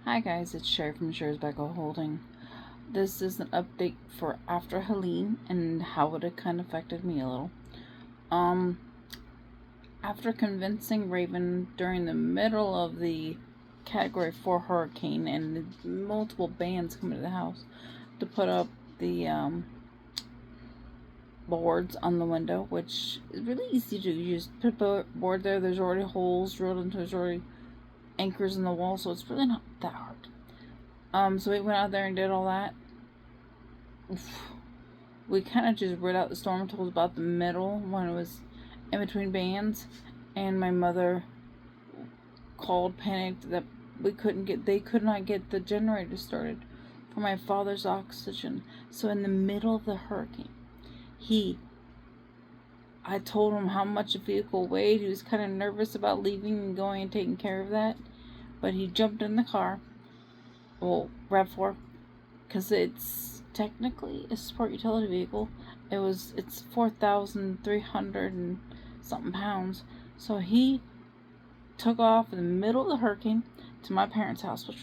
Hi guys, it's Sherry from Sherry's Beckel Holding. This is an update for after Helen and how it kind of affected me a little. Um, After convincing Raven during the middle of the Category 4 hurricane and multiple bands coming to the house to put up the boards on the window, which is really easy to do. You just put a board there, there's already holes drilled into, there's already anchors in the wall, so it's really not that hard. So we went out there and did all that. We kind of just read out the storm told about the middle when it was in between bands, and my mother called, panicked that they could not get the generator started for my father's oxygen. So in the middle of the hurricane, I told him how much the vehicle weighed. He was kind of nervous about leaving and going and taking care of that, but he jumped in the car. Well, RAV4, because it's technically a sport utility vehicle. It's 4,300 and something pounds. So he took off in the middle of the hurricane to my parents' house, which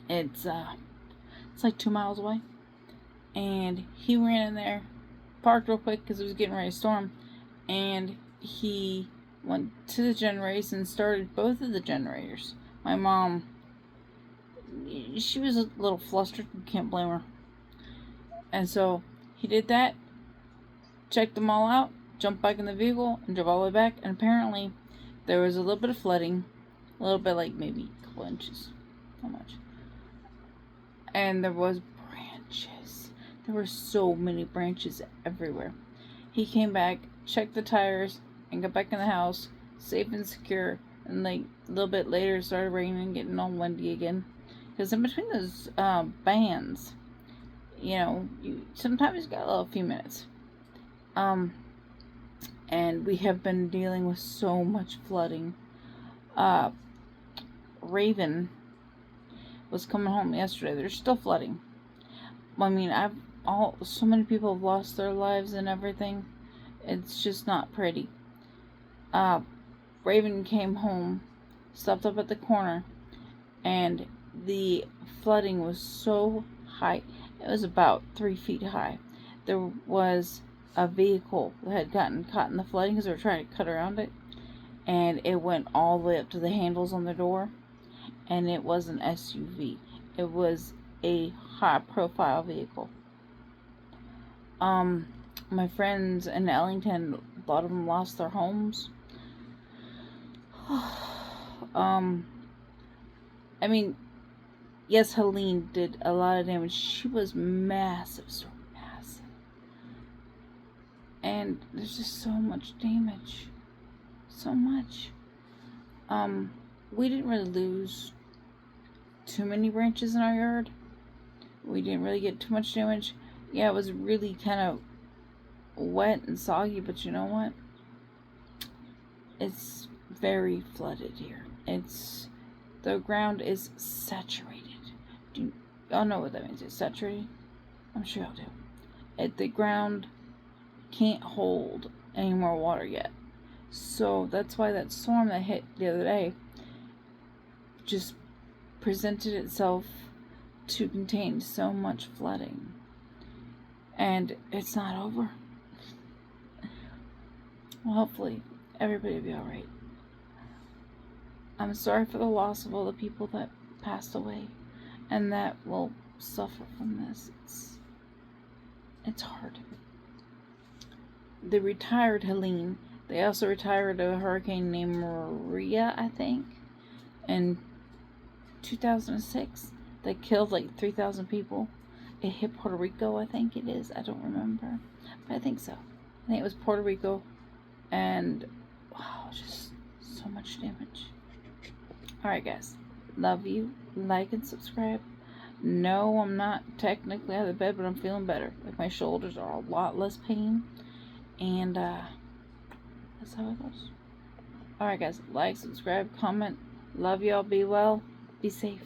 it's like 2 miles away. And he ran in there, parked real quick because it was getting ready to storm, and he went to the generators and started both of the generators. My mom, she was a little flustered, you can't blame her. And so he did that, checked them all out, jumped back in the vehicle, and drove all the way back. And apparently there was a little bit of flooding, a little bit, like maybe a couple inches, not much. And there was branches. There were so many branches everywhere. He came back, checked the tires, and got back in the house, safe and secure. And like a little bit later, it started raining, getting all windy again. Because in between those bands, you sometimes got a few minutes. And we have been dealing with so much flooding. Raven was coming home yesterday. There's still flooding. I mean, so many people have lost their lives and everything. It's just not pretty. Raven came home, stopped up at the corner, and the flooding was so high. It was about 3 feet high. There was a vehicle that had gotten caught in the flooding because they were trying to cut around it, and it went all the way up to the handles on the door. And it was an SUV. It was a high-profile vehicle. My friends in Ellington, a lot of them lost their homes. I mean, yes, Helen did a lot of damage. She was massive, so massive. And there's just so much damage. So much. We didn't really lose too many branches in our yard. We didn't really get too much damage. Yeah, it was really kind of wet and soggy, but you know what? It's very flooded here. The ground is saturated. Do y'all know what that means? It's saturated? I'm sure y'all do. The ground can't hold any more water yet. So that's why that storm that hit the other day just presented itself to contain so much flooding. And it's not over. Well, hopefully everybody will be alright. I'm sorry for the loss of all the people that passed away and that will suffer from this. It's hard. They retired Helen. They also retired a hurricane named Maria, I think, in 2006. That killed like 3,000 people. It hit Puerto Rico, I think it is. I don't remember, but I think so. I think it was Puerto Rico, and wow, just so much damage. Alright guys, love you, like and subscribe. No, I'm not technically out of the bed, but I'm feeling better. Like my shoulders are a lot less pain, and that's how it goes. Alright guys, like, subscribe, comment. Love y'all, be well, be safe.